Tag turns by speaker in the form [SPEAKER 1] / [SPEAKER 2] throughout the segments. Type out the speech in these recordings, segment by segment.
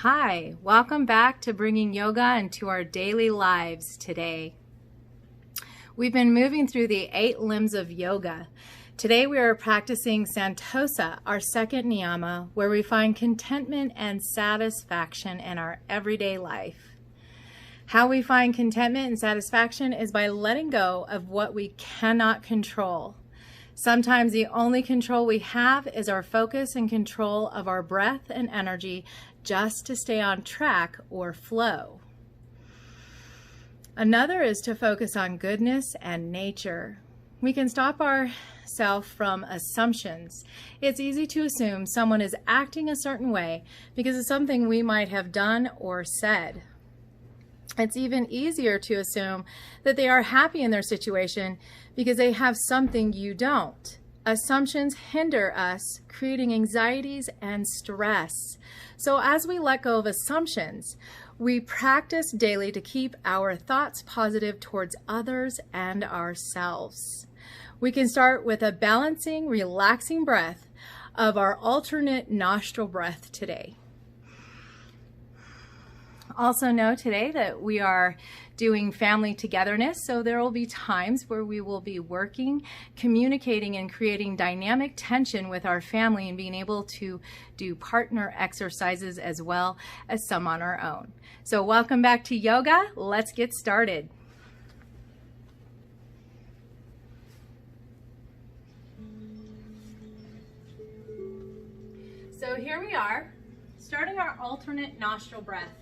[SPEAKER 1] Hi, welcome back to bringing yoga into our daily lives today. We've been moving through the 8 limbs of yoga. Today we are practicing Santosa, our second Niyama, where we find contentment and satisfaction in our everyday life. How we find contentment and satisfaction is by letting go of what we cannot control. Sometimes the only control we have is our focus and control of our breath and energy just to stay on track or flow. Another is to focus on goodness and nature. We can stop ourselves from assumptions. It's easy to assume someone is acting a certain way because of something we might have done or said. It's even easier to assume that they are happy in their situation because they have something you don't. Assumptions hinder us, creating anxieties and stress. So as we let go of assumptions, we practice daily to keep our thoughts positive towards others and ourselves. We can start with a balancing, relaxing breath of our alternate nostril breath today. Also know today that we are doing family togetherness, so there will be times where we will be working, communicating, and creating dynamic tension with our family and being able to do partner exercises as well as some on our own. So welcome back to yoga. Let's get started. So here we are, starting our alternate nostril breath.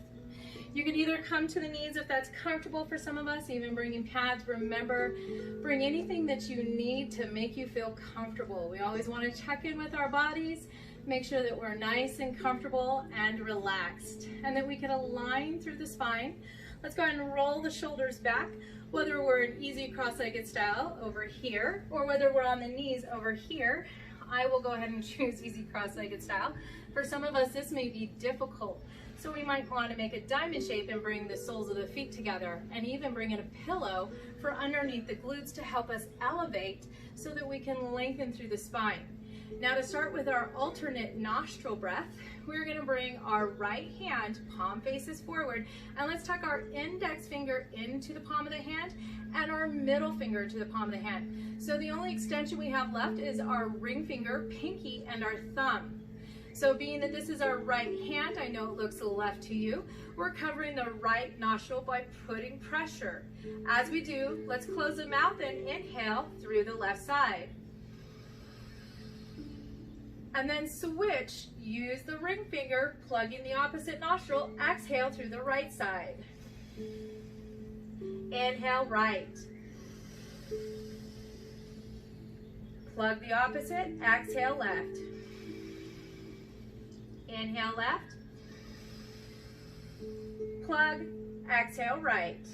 [SPEAKER 1] You can either come to the knees if that's comfortable for some of us, even bringing pads. Remember, bring anything that you need to make you feel comfortable. We always want to check in with our bodies, make sure that we're nice and comfortable and relaxed, and that we can align through the spine. Let's go ahead and roll the shoulders back, whether we're in easy cross-legged style over here, or whether we're on the knees over here. I will go ahead and choose easy cross-legged style. For some of us, this may be difficult. So we might want to make a diamond shape and bring the soles of the feet together, and even bring in a pillow for underneath the glutes to help us elevate so that we can lengthen through the spine. Now to start with our alternate nostril breath, we're going to bring our right hand, palm faces forward, and let's tuck our index finger into the palm of the hand and our middle finger to the palm of the hand. So the only extension we have left is our ring finger, pinky, and our thumb. So being that this is our right hand, I know it looks left to you, we're covering the right nostril by putting pressure. As we do, let's close the mouth and inhale through the left side. And then switch, use the ring finger, plug in the opposite nostril, exhale through the right side. Inhale right. Plug the opposite, exhale left. Inhale left, plug, exhale right.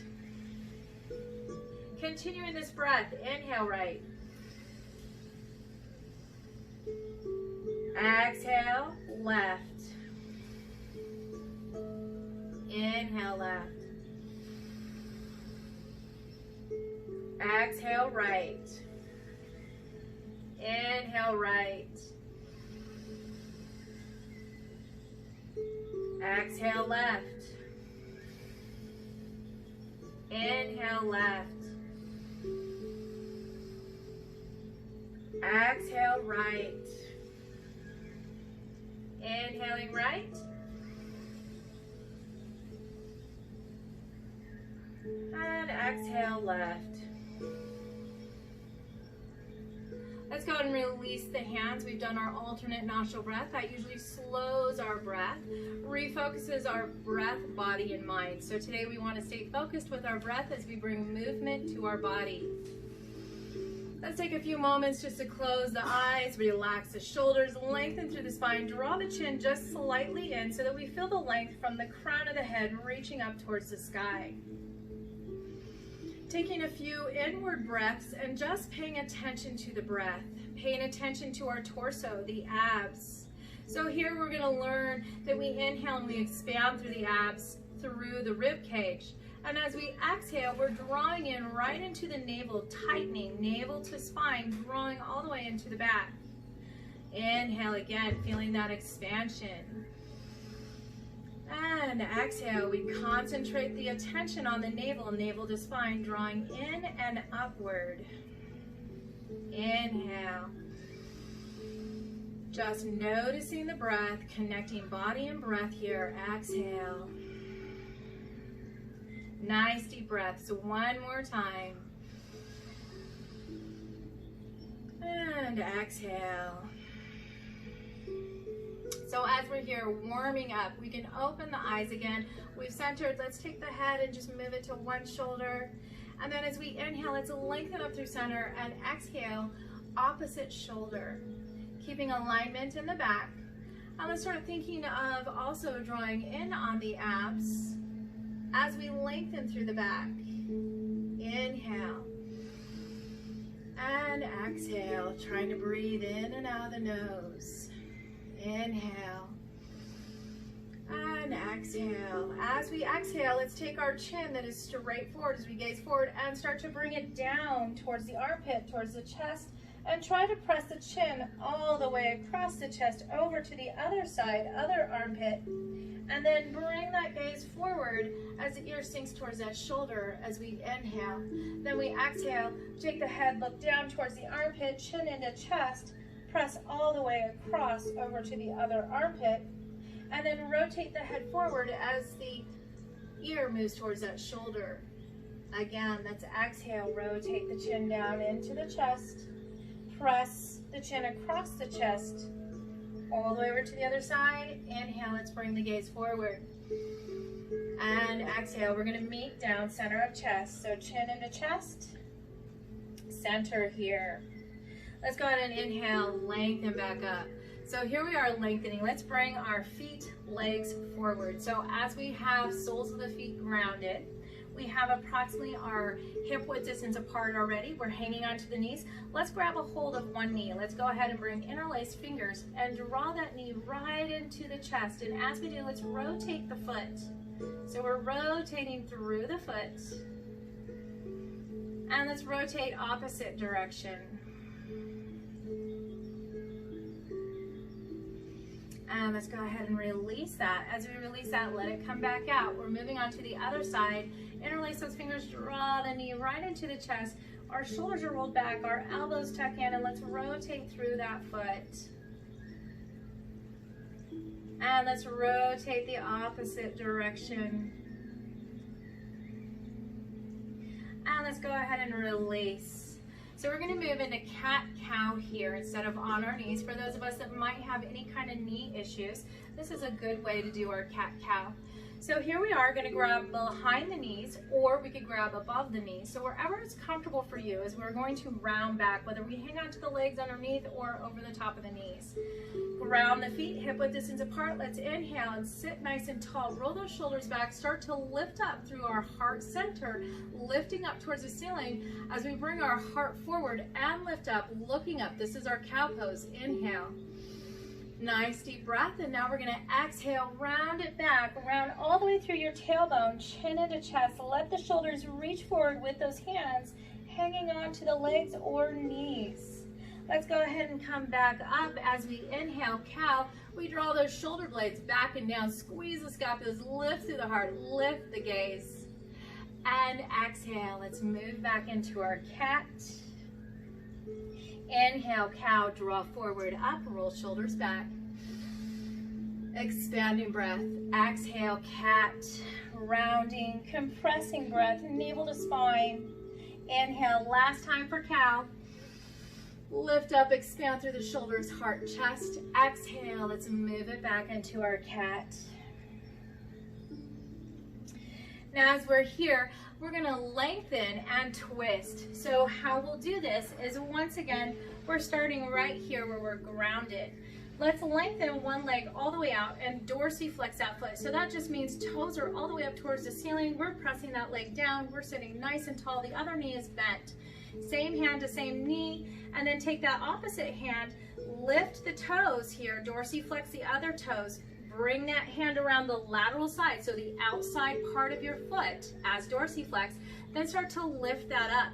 [SPEAKER 1] Continuing this breath, inhale right. Exhale left. Inhale left. Exhale right. Inhale right. Exhale left. Inhale left. Exhale right. Inhaling right. And exhale left. Let's go ahead and release the hands. We've done our alternate nostril breath. That usually slows our breath, refocuses our breath, body, and mind. So today we want to stay focused with our breath as we bring movement to our body. Let's take a few moments just to close the eyes, relax the shoulders, lengthen through the spine, draw the chin just slightly in so that we feel the length from the crown of the head reaching up towards the sky. Taking a few inward breaths and just paying attention to the breath, paying attention to our torso, the abs. So here we're going to learn that we inhale and we expand through the abs, through the rib cage. And as we exhale, we're drawing in right into the navel, tightening navel to spine, drawing all the way into the back. Inhale again, feeling that expansion. And exhale, we concentrate the attention on the navel, navel to spine, drawing in and upward. Inhale. Just noticing the breath, connecting body and breath here. Exhale. Nice deep breaths. One more time. And exhale. So as we're here warming up, we can open the eyes again. We've centered. Let's take the head and just move it to one shoulder. And then as we inhale, let's lengthen up through center, and exhale, opposite shoulder. Keeping alignment in the back. And let's start thinking of also drawing in on the abs as we lengthen through the back. Inhale. And exhale, trying to breathe in and out of the nose. Inhale. And exhale. As we exhale, let's take our chin that is straight forward as we gaze forward and start to bring it down towards the armpit, towards the chest, and try to press the chin all the way across the chest over to the other side, other armpit. And then bring that gaze forward as the ear sinks towards that shoulder as we inhale. Then we exhale, take the head, look down towards the armpit, chin into chest, press all the way across over to the other armpit, and then rotate the head forward as the ear moves towards that shoulder. Again, let's exhale, rotate the chin down into the chest, press the chin across the chest, all the way over to the other side. Inhale, let's bring the gaze forward. And exhale, we're gonna meet down center of chest. So chin into chest, center here. Let's go ahead and inhale, lengthen back up. So here we are lengthening. Let's bring our feet, legs forward. So as we have soles of the feet grounded, we have approximately our hip width distance apart already. We're hanging onto the knees. Let's grab a hold of one knee. Let's go ahead and bring interlaced fingers and draw that knee right into the chest. And as we do, let's rotate the foot. So we're rotating through the foot. And let's rotate opposite direction. And let's go ahead and release that. As we release that, let it come back out. We're moving on to the other side. Interlace those fingers, draw the knee right into the chest. Our shoulders are rolled back, our elbows tuck in, and let's rotate through that foot. And let's rotate the opposite direction. And let's go ahead and release. So we're going to move into cat-cow here instead of on our knees. For those of us that might have any kind of knee issues, this is a good way to do our cat-cow. So here we are going to grab behind the knees, or we could grab above the knees. So wherever it's comfortable for you is we're going to round back, whether we hang on to the legs underneath or over the top of the knees. Round the feet, hip width distance apart. Let's inhale and sit nice and tall. Roll those shoulders back. Start to lift up through our heart center, lifting up towards the ceiling as we bring our heart forward and lift up, looking up. This is our cow pose. Inhale. Nice deep breath, and now we're going to exhale, round it back, round all the way through your tailbone, chin into chest. Let the shoulders reach forward with those hands hanging on to the legs or knees. Let's go ahead and come back up as we inhale, cow. We draw those shoulder blades back and down, squeeze the scapulas, lift through the heart, lift the gaze. And exhale, let's move back into our cat. Inhale, cow, draw forward, up, roll shoulders back. Expanding breath. Exhale, cat, rounding, compressing breath, navel to spine. Inhale, last time for cow. Lift up, expand through the shoulders, heart, chest. Exhale, let's move it back into our cat. Now as we're here, we're going to lengthen and twist. So how we'll do this is, once again, we're starting right here where we're grounded. Let's lengthen one leg all the way out and dorsiflex that foot. So that just means toes are all the way up towards the ceiling. We're pressing that leg down. We're sitting nice and tall. The other knee is bent. Same hand to same knee. And then take that opposite hand, lift the toes here, dorsiflex the other toes. Bring that hand around the lateral side, so the outside part of your foot as dorsiflex, then start to lift that up.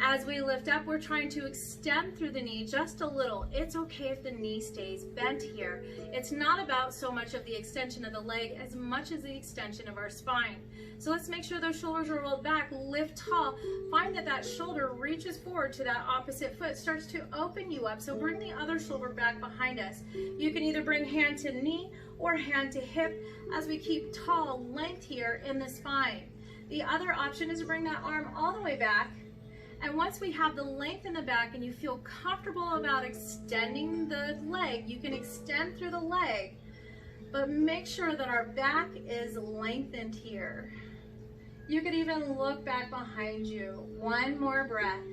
[SPEAKER 1] As we lift up, we're trying to extend through the knee just a little. It's okay if the knee stays bent here. It's not about so much of the extension of the leg as much as the extension of our spine. So let's make sure those shoulders are rolled back, lift tall. Find that that shoulder reaches forward to that opposite foot, starts to open you up. So bring the other shoulder back behind us. You can either bring hand to knee or hand to hip as we keep tall length here in the spine. The other option is to bring that arm all the way back. And once we have the length in the back and you feel comfortable about extending the leg, you can extend through the leg, but make sure that our back is lengthened here. You could even look back behind you. One more breath.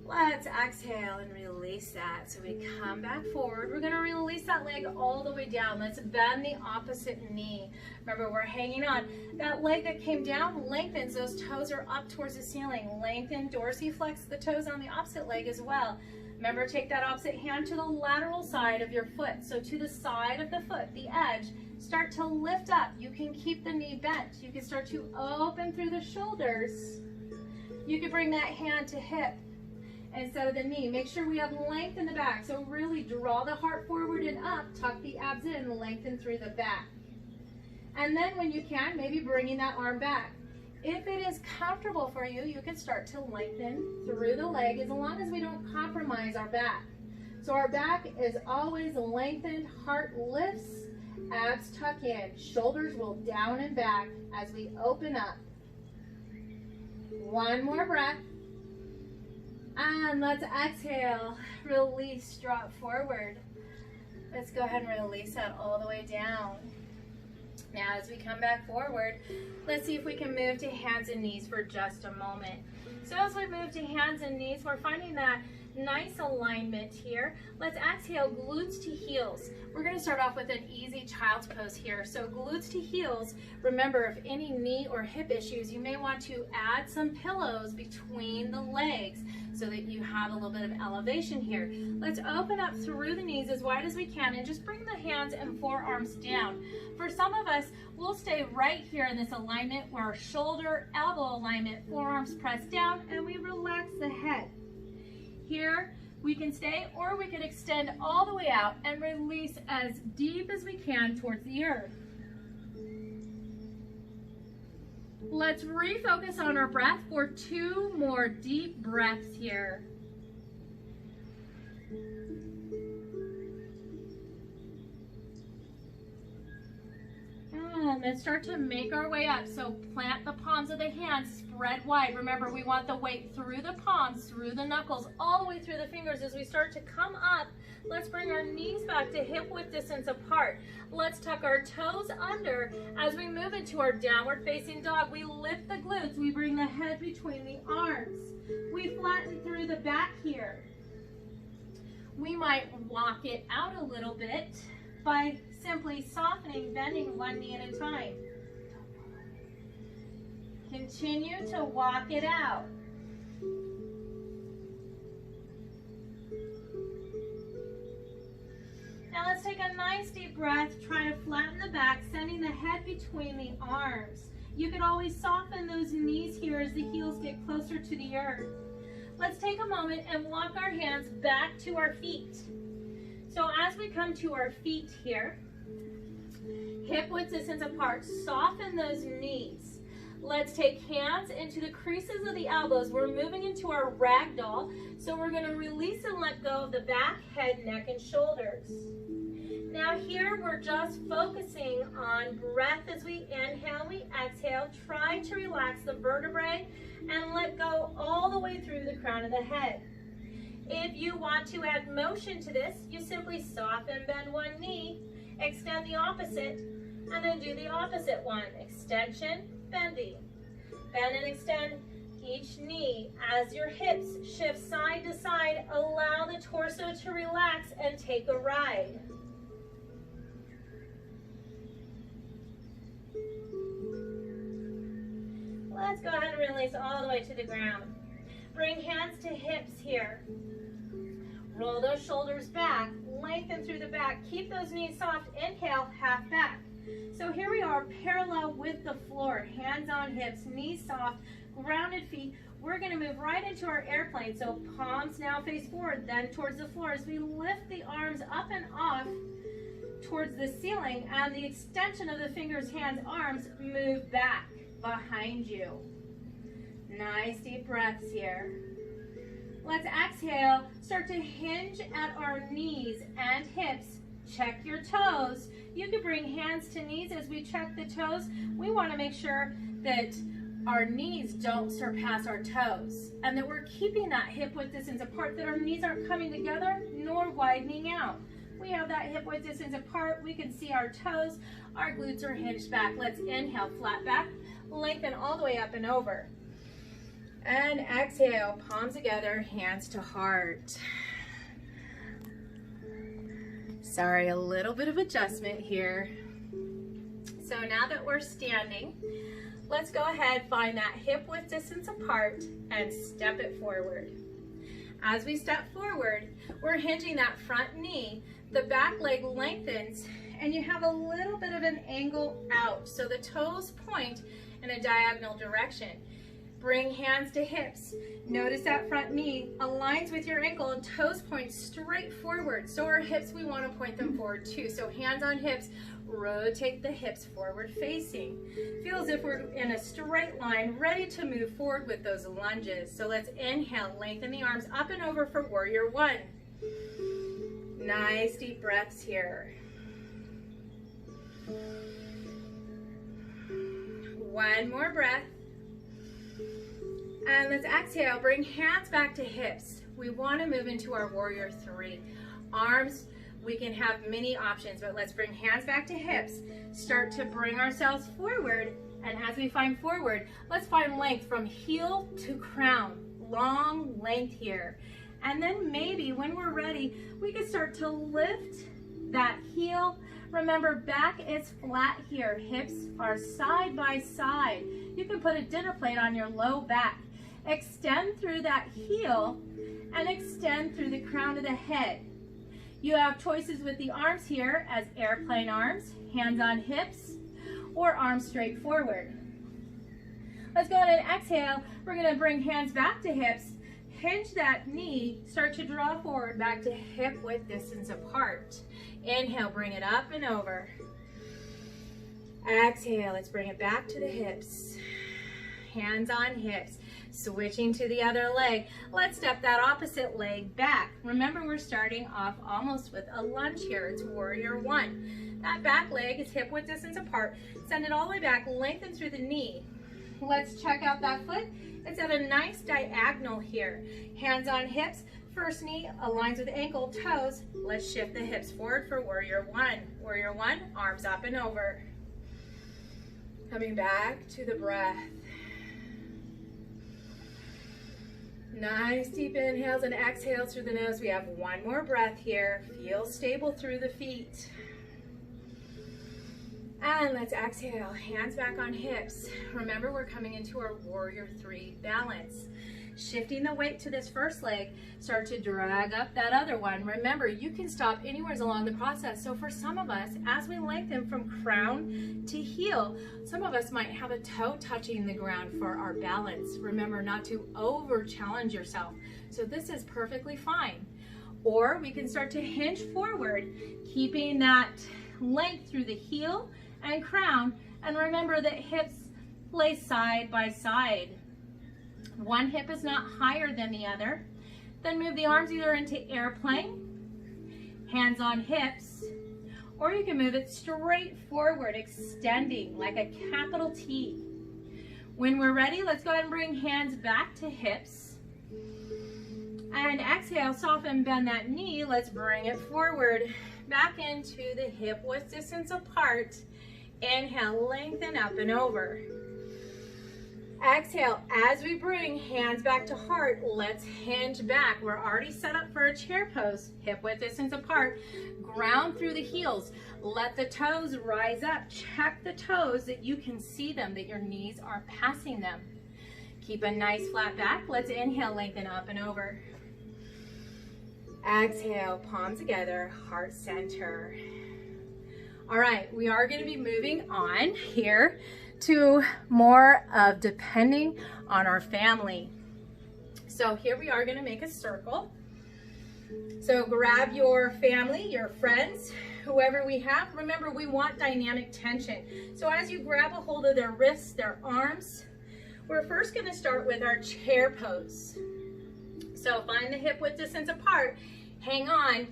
[SPEAKER 1] Let's exhale and release that. So we come back forward. We're gonna release that leg all the way down. Let's bend the opposite knee. Remember, we're hanging on. That leg that came down lengthens. Those toes are up towards the ceiling. Lengthen, dorsiflex the toes on the opposite leg as well. Remember, take that opposite hand to the lateral side of your foot. So to the side of the foot, the edge. Start to lift up. You can keep the knee bent. You can start to open through the shoulders. You can bring that hand to hip instead of the knee. Make sure we have length in the back. So really draw the heart forward and up, tuck the abs in, lengthen through the back. And then when you can, maybe bringing that arm back. If it is comfortable for you, you can start to lengthen through the leg as long as we don't compromise our back. So our back is always lengthened, heart lifts, abs tuck in, shoulders roll down and back as we open up. One more breath. And let's exhale, release, drop forward. Let's go ahead and release that all the way down. Now as we come back forward, let's see if we can move to hands and knees for just a moment. So as we move to hands and knees, we're finding that nice alignment here. Let's exhale, glutes to heels. We're going to start off with an easy child's pose here. So glutes to heels, remember if any knee or hip issues, you may want to add some pillows between the legs so that you have a little bit of elevation here. Let's open up through the knees as wide as we can and just bring the hands and forearms down. For some of us, we'll stay right here in this alignment where our shoulder, elbow alignment, forearms press down, and we relax the head. Here, we can stay, or we can extend all the way out and release as deep as we can towards the earth. Let's refocus on our breath for 2 more deep breaths here. And then start to make our way up. So plant the palms of the hands, spread wide. Remember, we want the weight through the palms, through the knuckles, all the way through the fingers. As we start to come up, let's bring our knees back to hip width distance apart. Let's tuck our toes under. As we move into our downward facing dog, we lift the glutes. We bring the head between the arms. We flatten through the back here. We might walk it out a little bit by simply softening, bending one knee at a time. Continue to walk it out. Now let's take a nice deep breath. Try to flatten the back, sending the head between the arms. You can always soften those knees here as the heels get closer to the earth. Let's take a moment and walk our hands back to our feet. So as we come to our feet here, hip width distance apart, soften those knees. Let's take hands into the creases of the elbows. We're moving into our ragdoll. So we're going to release and let go of the back, head, neck, and shoulders. Now here we're just focusing on breath as we inhale, we exhale. Try to relax the vertebrae and let go all the way through the crown of the head. If you want to add motion to this, you simply soften, bend one knee, extend the opposite, and then do the opposite one. Extension, bending. Bend and extend each knee. As your hips shift side to side, allow the torso to relax and take a ride. Let's go ahead and release all the way to the ground. Bring hands to hips here. Roll those shoulders back, lengthen through the back. Keep those knees soft. Inhale, half back. So here we are, parallel with the floor. Hands on hips, knees soft, grounded feet. we're gonna move right into our airplane. So palms now face forward, then towards the floor as we lift the arms up and off towards the ceiling, and the extension of the fingers, hands, arms move back behind you. Nice deep breaths here. Let's exhale, start to hinge at our knees and hips. Check your toes. You can bring hands to knees as we check the toes. We want to make sure that our knees don't surpass our toes and that we're keeping that hip width distance apart, that our knees aren't coming together nor widening out. We have that hip width distance apart. We can see our toes. Our glutes are hinged back. Let's inhale, flat back, lengthen all the way up and over. And exhale, palms together, hands to heart. Sorry, a little bit of adjustment here. So now that we're standing, let's go ahead, find that hip width distance apart and step it forward. As we step forward, we're hinging that front knee, the back leg lengthens, and you have a little bit of an angle out. So the toes point in a diagonal direction. Bring hands to hips. Notice that front knee aligns with your ankle and toes point straight forward. So our hips, we want to point them forward too. So hands on hips, rotate the hips forward facing. Feel as if we're in a straight line, ready to move forward with those lunges. So let's inhale, lengthen the arms up and over for warrior one. Nice deep breaths here. One more breath. And let's exhale, bring hands back to hips. We want to move into our warrior three. Arms, we can have many options, but let's bring hands back to hips. Start to bring ourselves forward, and as we find forward, let's find length from heel to crown. Long length here. And then maybe when we're ready, we can start to lift that heel. Remember, back is flat here. Hips are side by side. You can put a dinner plate on your low back. Extend through that heel and extend through the crown of the head. You have choices with the arms here as airplane arms, hands on hips, or arms straight forward. Let's go ahead and exhale. We're going to bring hands back to hips, hinge that knee, start to draw forward back to hip width distance apart. Inhale, bring it up and over. Exhale, let's bring it back to the hips. Hands on hips. Switching to the other leg. Let's step that opposite leg back. Remember, we're starting off almost with a lunge here. It's warrior one. That back leg is hip width distance apart. Send it all the way back, lengthen through the knee. Let's check out that foot. It's at a nice diagonal here. Hands on hips. First knee aligns with ankle, toes. Let's shift the hips forward for warrior one. Warrior one, arms up and over. Coming back to the breath. Nice deep inhales and exhales through the nose. We have one more breath here. Feel stable through the feet. And let's exhale, hands back on hips. Remember, we're coming into our warrior three balance. Shifting the weight to this first leg, start to drag up that other one. Remember, you can stop anywhere along the process. So for some of us, as we lengthen from crown to heel, some of us might have a toe touching the ground for our balance. Remember not to over challenge yourself. So this is perfectly fine. Or we can start to hinge forward, keeping that length through the heel and crown. And remember that hips lay side by side. One hip is not higher than the other. Then move the arms either into airplane, hands on hips, or you can move it straight forward, extending like a capital T. When we're ready, let's go ahead and bring hands back to hips. And exhale, soften, bend that knee. Let's bring it forward, back into the hip width distance apart. Inhale, lengthen up and over. Exhale, as we bring hands back to heart, let's hinge back. We're already set up for a chair pose, hip width distance apart. Ground through the heels. Let the toes rise up. Check the toes that you can see them, that your knees aren't passing them. Keep a nice flat back. Let's inhale, lengthen up and over. Exhale, palms together, heart center. All right, we are going to be moving on here to more of depending on our family. So here we are going to make a circle. So grab your family, your friends, whoever we have. Remember, we want dynamic tension. So as you grab a hold of their wrists, their arms, we're first going to start with our chair pose. So find the hip width distance apart, hang on,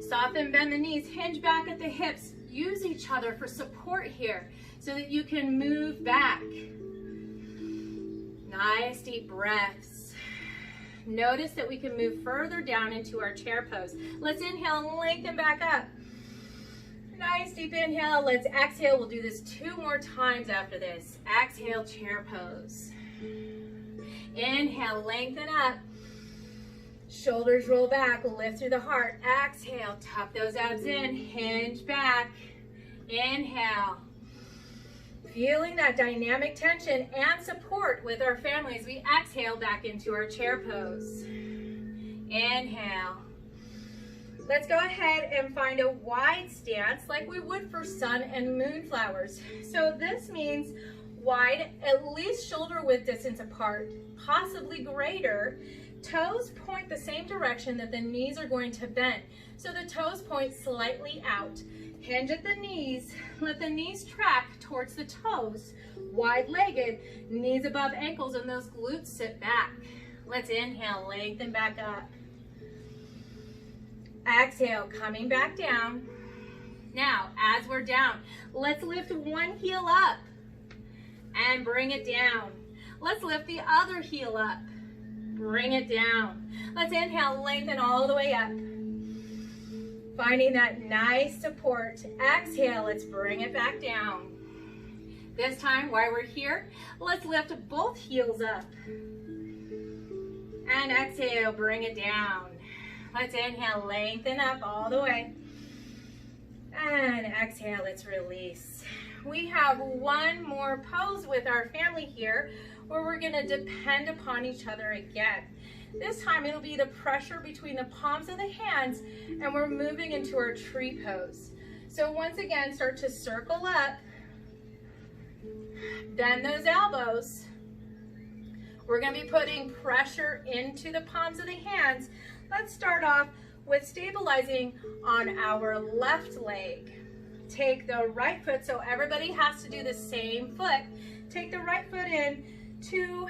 [SPEAKER 1] soften, bend the knees, hinge back at the hips, use each other for support here so that you can move back. Nice deep breaths. Notice that we can move further down into our chair pose. Let's inhale and lengthen back up. Nice deep inhale. Let's exhale. We'll do this 2 more times after this. Exhale, chair pose. Inhale, lengthen up. Shoulders roll back, lift through the heart. Exhale, tuck those abs in, hinge back. Inhale. Feeling that dynamic tension and support with our family as we exhale back into our chair pose. Inhale. Let's go ahead and find a wide stance like we would for sun and moon flowers. So this means wide, at least shoulder width distance apart, possibly greater. Toes point the same direction that the knees are going to bend. So the toes point slightly out. Hinge at the knees, let the knees track towards the toes. Wide-legged, knees above ankles, and those glutes sit back. Let's inhale, lengthen back up. Exhale, coming back down. Now, as we're down, let's lift one heel up and bring it down. Let's lift the other heel up, bring it down. Let's inhale, lengthen all the way up. Finding that nice support. Exhale, let's bring it back down. This time, while we're here, let's lift both heels up. And exhale, bring it down. Let's inhale, lengthen up all the way. And exhale, let's release. We have one more pose with our family here where we're gonna depend upon each other again. This time it'll be the pressure between the palms of the hands and we're moving into our tree pose. So once again, start to circle up, bend those elbows. We're gonna be putting pressure into the palms of the hands. Let's start off with stabilizing on our left leg. Take the right foot, so everybody has to do the same foot. Take the right foot in to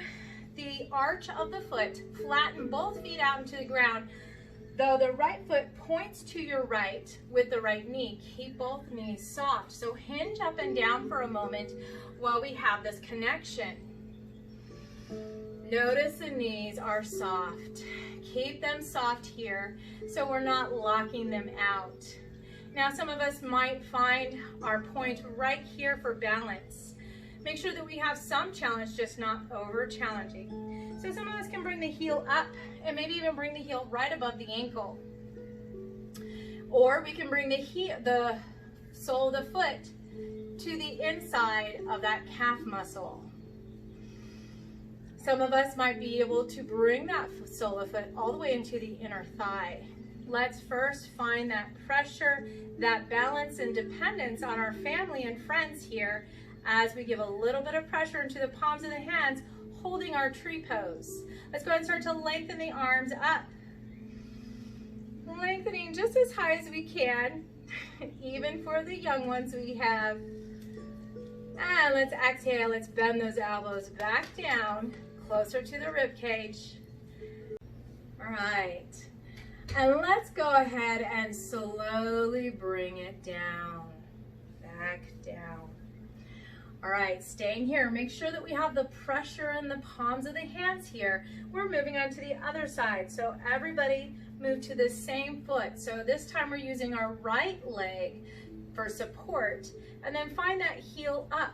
[SPEAKER 1] the arch of the foot, flatten both feet out into the ground. Though the right foot points to your right with the right knee, keep both knees soft. So hinge up and down for a moment while we have this connection. Notice the knees are soft. Keep them soft here so we're not locking them out. Now some of us might find our point right here for balance. Make sure that we have some challenge, just not over challenging. So some of us can bring the heel up and maybe even bring the heel right above the ankle. Or we can bring the sole of the foot to the inside of that calf muscle. Some of us might be able to bring that sole of the foot all the way into the inner thigh. Let's first find that pressure, that balance and dependence on our family and friends here as we give a little bit of pressure into the palms of the hands, holding our tree pose. Let's go ahead and start to lengthen the arms up. Lengthening just as high as we can, even for the young ones we have. And let's exhale, let's bend those elbows back down, closer to the rib cage. All right. And let's go ahead and slowly bring it down, back down. All right, staying here. Make sure that we have the pressure in the palms of the hands here. We're moving on to the other side. So everybody move to the same foot. So this time we're using our right leg for support. And then find that heel up.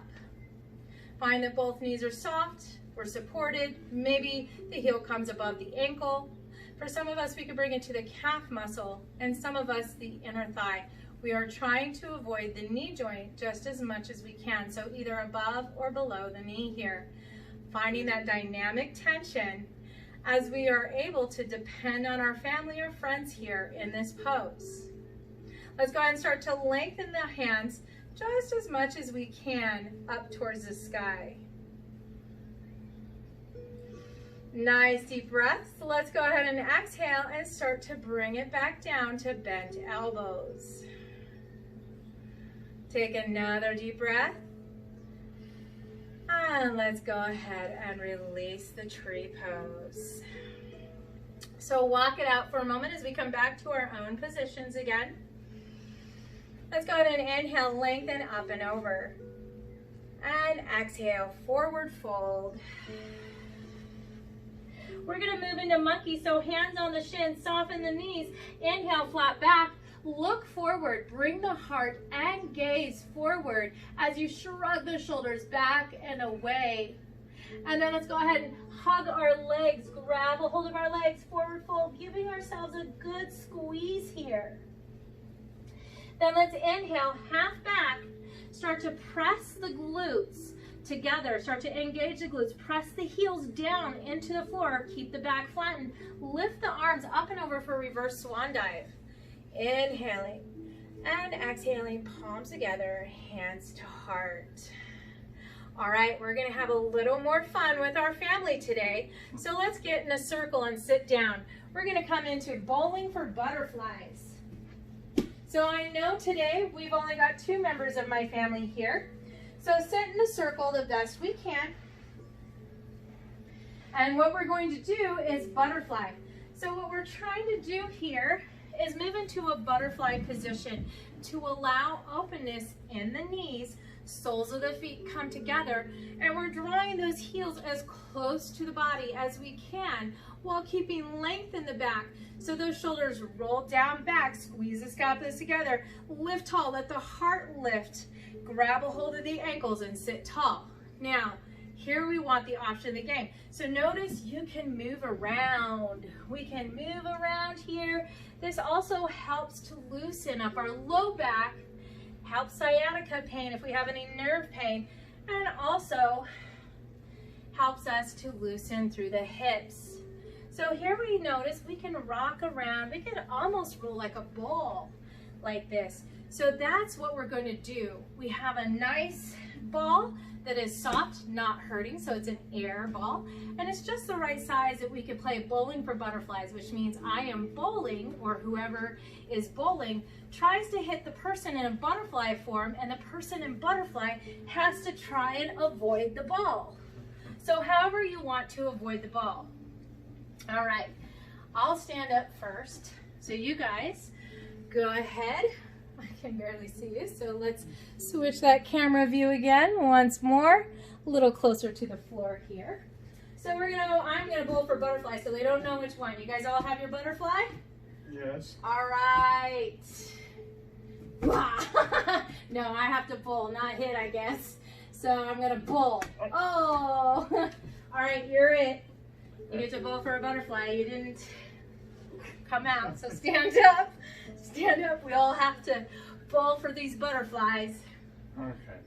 [SPEAKER 1] Find that both knees are soft, we're supported. Maybe the heel comes above the ankle. For some of us, we can bring it to the calf muscle, and some of us, the inner thigh. We are trying to avoid the knee joint just as much as we can, so either above or below the knee here. Finding that dynamic tension as we are able to depend on our family or friends here in this pose. Let's go ahead and start to lengthen the hands just as much as we can up towards the sky. Nice deep breaths. Let's go ahead and exhale and start to bring it back down to bent elbows. Take another deep breath. And let's go ahead and release the tree pose. So walk it out for a moment as we come back to our own positions again. Let's go ahead and inhale, lengthen up and over. And exhale, forward fold. We're gonna move into monkey, so hands on the shins, soften the knees. Inhale, flat back, look forward, bring the heart and gaze forward as you shrug the shoulders back and away. And then let's go ahead and hug our legs, grab a hold of our legs, forward fold, giving ourselves a good squeeze here. Then let's inhale, half back, start to press the glutes together, start to engage the glutes, press the heels down into the floor, keep the back flattened, lift the arms up and over for reverse swan dive. Inhaling and exhaling, palms together, hands to heart. All right, we're gonna have a little more fun with our family today. So let's get in a circle and sit down. We're gonna come into bowling for butterflies. So I know today we've only got 2 members of my family here. So sit in a circle the best we can. And what we're going to do is butterfly. So what we're trying to do here is move into a butterfly position to allow openness in the knees, soles of the feet come together, and we're drawing those heels as close to the body as we can while keeping length in the back. So those shoulders roll down back, squeeze the scapulars together, lift tall, let the heart lift, grab a hold of the ankles and sit tall. Now, here we want the option of the game. So notice you can move around. We can move around here. This also helps to loosen up our low back, helps sciatica pain if we have any nerve pain, and also helps us to loosen through the hips. So here we notice we can rock around. We can almost roll like a ball like this. So that's what we're going to do. We have a nice ball that is soft, not hurting, so it's an air ball, and it's just the right size that we could play bowling for butterflies, which means I am bowling, or whoever is bowling tries to hit the person in a butterfly form, and the person in butterfly has to try and avoid the ball. So however you want to avoid the ball. All right, I'll stand up first. So you guys go ahead. I can barely see you, so let's switch that camera view again once more, a little closer to the floor here. So I'm gonna bowl for butterfly, so they don't know which one. You guys all have your butterfly?
[SPEAKER 2] Yes.
[SPEAKER 1] All right. No, I have to bowl, not hit, I guess. So I'm gonna bowl. Oh, all right, you're it. You get to bowl for a butterfly. You didn't come out, so stand up. Stand up. We all have to bowl for these butterflies.
[SPEAKER 2] Okay.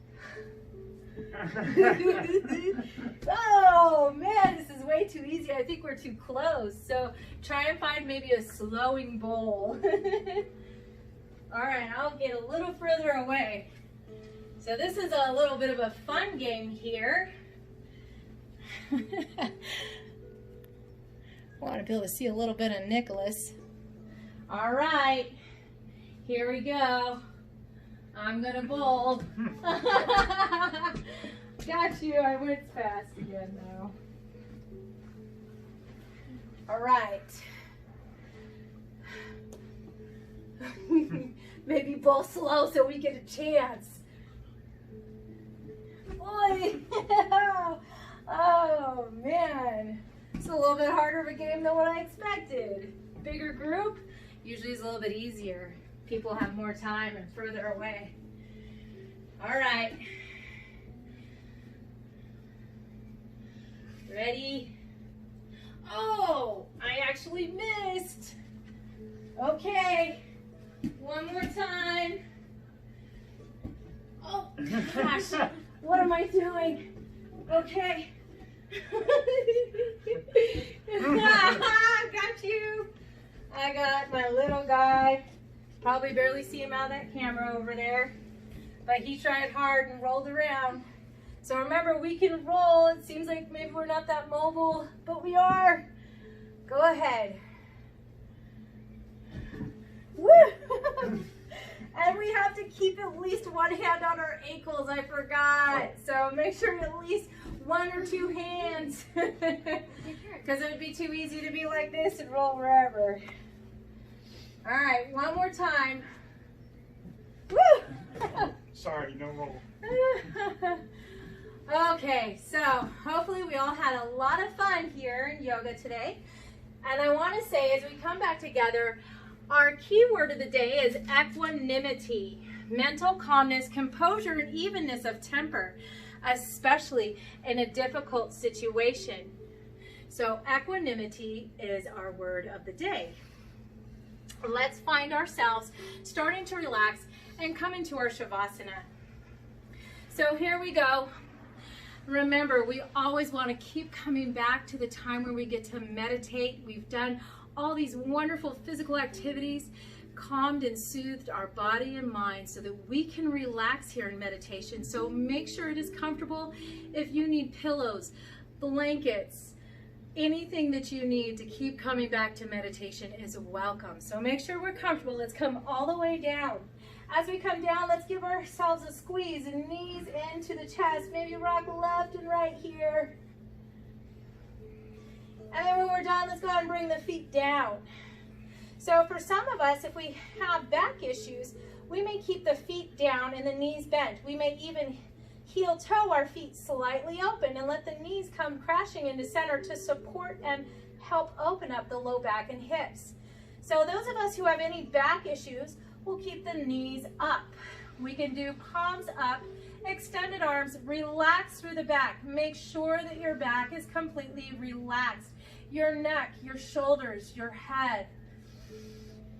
[SPEAKER 1] Oh man, this is way too easy. I think we're too close. So try and find maybe a slowing bowl. All right, I'll get a little further away. So this is a little bit of a fun game here. I want to be able to see a little bit of Nicholas. All right, here we go. I'm gonna bowl. Got you, I went fast again though. All right. Maybe bowl slow so we get a chance. Boy, oh man. It's a little bit harder of a game than what I expected. Bigger group, usually is a little bit easier. People have more time and further away. All right. Ready? Oh, I actually missed. Okay, one more time. Oh gosh, what am I doing? Okay. Got you. I got my little guy. Probably barely see him out of that camera over there, but he tried hard and rolled around. So remember, we can roll. It seems like maybe we're not that mobile, but we are. Go ahead. Woo! And we have to keep at least one hand on our ankles. I forgot. So make sure at least one or two hands. Because it would be too easy to be like this and roll wherever. All right, one more time. Woo!
[SPEAKER 2] Sorry, no roll.
[SPEAKER 1] Okay, so hopefully we all had a lot of fun here in yoga today. And I want to say, as we come back together, our key word of the day is equanimity. Mental calmness, composure, and evenness of temper, especially in a difficult situation. So equanimity is our word of the day. Let's find ourselves starting to relax and come into our Shavasana. So here we go. Remember, we always want to keep coming back to the time where we get to meditate. We've done all these wonderful physical activities, calmed and soothed our body and mind so that we can relax here in meditation. So make sure it is comfortable. If you need pillows, blankets, anything that you need to keep coming back to meditation is welcome. So make sure we're comfortable. Let's come all the way down. As we come down, let's give ourselves a squeeze and knees into the chest. Maybe rock left and right here. And then when we're done, let's go ahead and bring the feet down. So for some of us, if we have back issues, we may keep the feet down and the knees bent. We may even heel toe our feet slightly open and let the knees come crashing into center to support and help open up the low back and hips. So those of us who have any back issues, we'll keep the knees up. We can do palms up, extended arms, relax through the back. Make sure that your back is completely relaxed. Your neck, your shoulders, your head.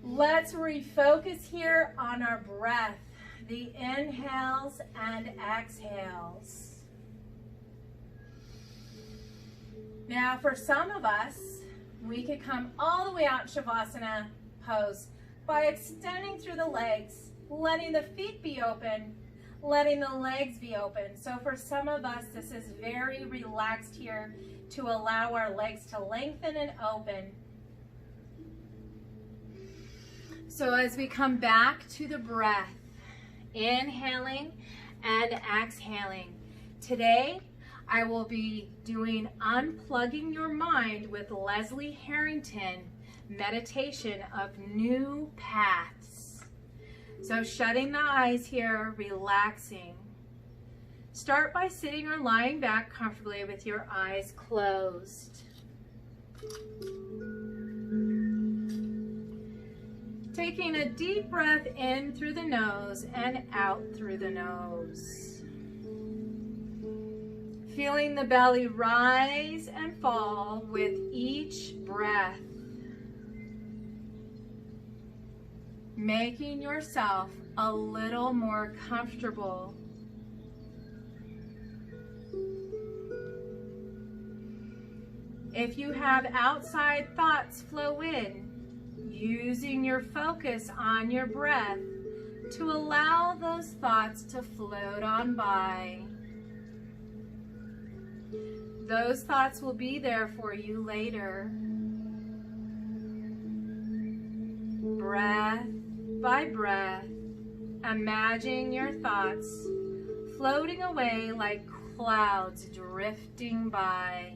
[SPEAKER 1] Let's refocus here on our breath. The inhales and exhales. Now for some of us, we could come all the way out Shavasana pose by extending through the legs, letting the feet be open, letting the legs be open. So for some of us, this is very relaxed here to allow our legs to lengthen and open. So as we come back to the breath, inhaling and exhaling. Today, I will be doing Unplugging Your Mind with Leslie Harrington, meditation of new paths. So shutting the eyes here, relaxing. Start by sitting or lying back comfortably with your eyes closed. Taking a deep breath in through the nose and out through the nose. Feeling the belly rise and fall with each breath. Making yourself a little more comfortable. If you have outside thoughts flow in, using your focus on your breath to allow those thoughts to float on by. Those thoughts will be there for you later. Breath by breath, imagine your thoughts floating away like clouds drifting by.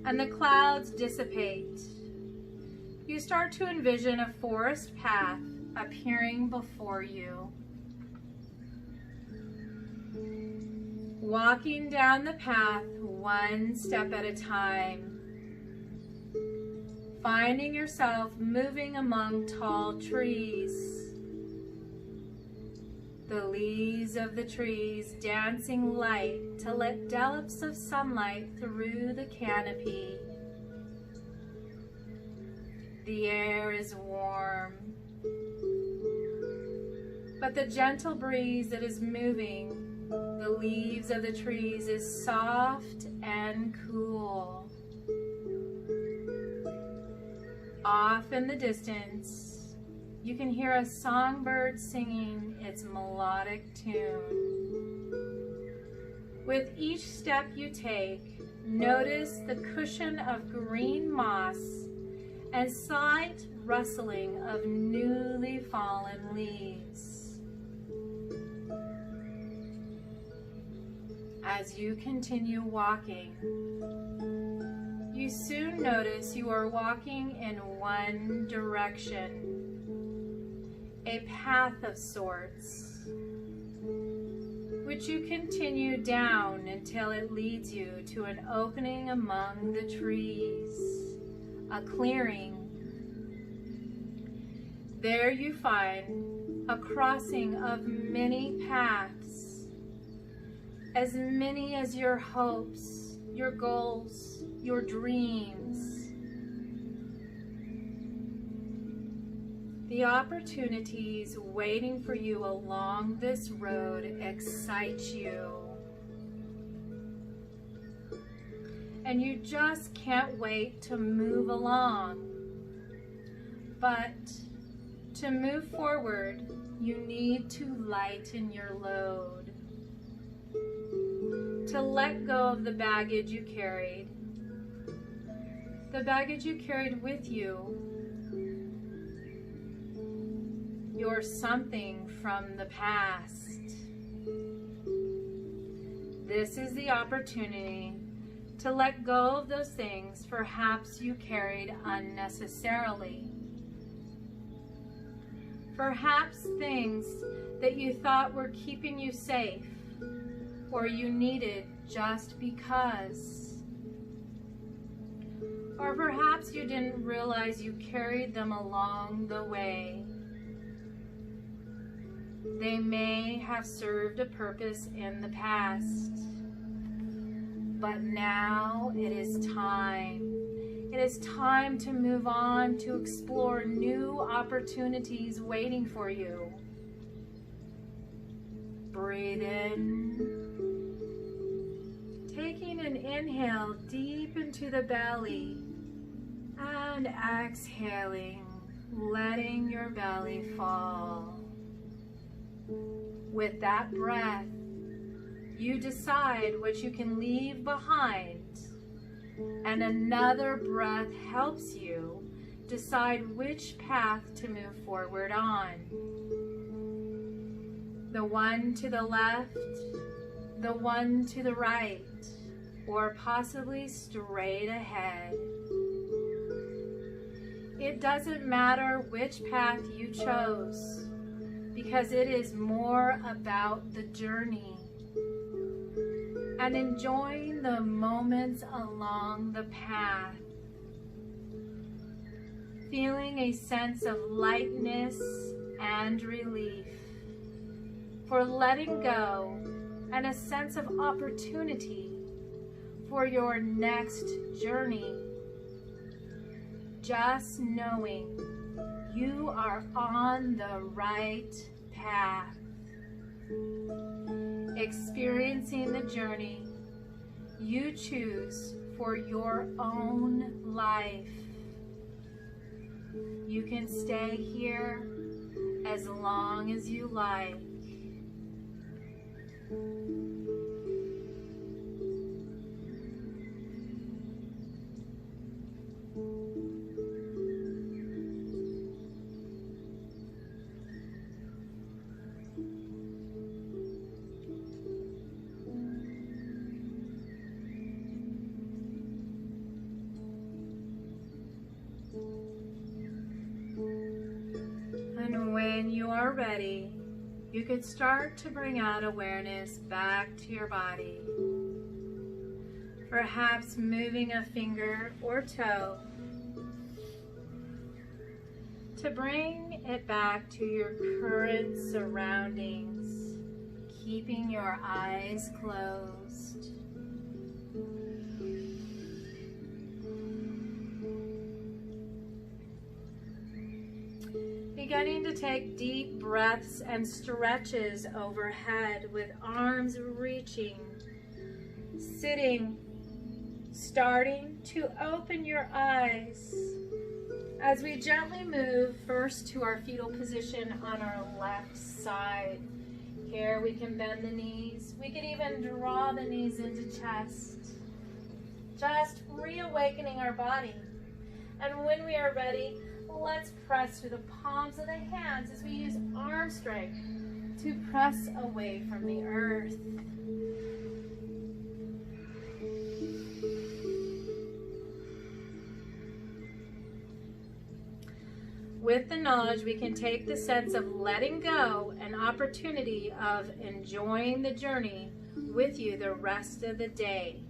[SPEAKER 1] And the clouds dissipate. You start to envision a forest path appearing before you. Walking down the path one step at a time. Finding yourself moving among tall trees. The leaves of the trees dancing light to let dollops of sunlight through the canopy. The air is warm, but the gentle breeze that is moving the leaves of the trees is soft and cool. Off in the distance, you can hear a songbird singing its melodic tune. With each step you take, notice the cushion of green moss and slight rustling of newly fallen leaves. As you continue walking, you soon notice you are walking in one direction, a path of sorts, which you continue down until it leads you to an opening among the trees, a clearing. There you find a crossing of many paths, as many as your hopes, your goals, your dreams. The opportunities waiting for you along this road excite you. And you just can't wait to move along. But to move forward, you need to lighten your load. To let go of the baggage you carried. The baggage you carried with you. You're something from the past. This is the opportunity to let go of those things perhaps you carried unnecessarily. Perhaps things that you thought were keeping you safe or you needed just because. Or perhaps you didn't realize you carried them along the way. They may have served a purpose in the past, but now it is time. It is time to move on to explore new opportunities waiting for you. Breathe in, taking an inhale deep into the belly, and exhaling, letting your belly fall. With that breath, you decide what you can leave behind, and another breath helps you decide which path to move forward on. The one to the left, the one to the right, or possibly straight ahead. It doesn't matter which path you chose, because it is more about the journey and enjoying the moments along the path, feeling a sense of lightness and relief for letting go, and a sense of opportunity for your next journey. Just knowing you are on the right path, experiencing the journey you choose for your own life. You can stay here as long as you like. And when you are ready, you could start to bring out awareness back to your body. Perhaps moving a finger or toe to bring it back to your current surroundings, keeping your eyes closed. Beginning to take deep breaths and stretches overhead with arms reaching, sitting, starting to open your eyes as we gently move first to our fetal position on our left side. Here here, we can bend the knees. We can even draw the knees into chest. Just reawakening our body. And when we are ready, let's press through the palms of the hands as we use arm strength to press away from the earth. With the knowledge, we can take the sense of letting go and opportunity of enjoying the journey with you the rest of the day.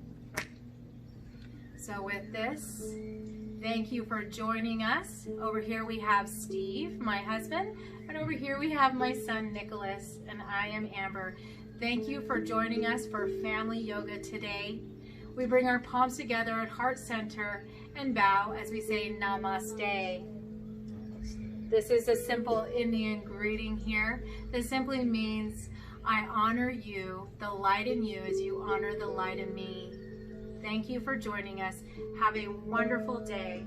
[SPEAKER 1] So with this, thank you for joining us. Over here we have Steve, my husband, and over here we have my son Nicholas, and I am Amber. Thank you for joining us for family yoga today. We bring our palms together at heart center and bow as we say namaste. This is a simple Indian greeting here. This simply means I honor you, the light in you, as you honor the light in me. Thank you for joining us. Have a wonderful day.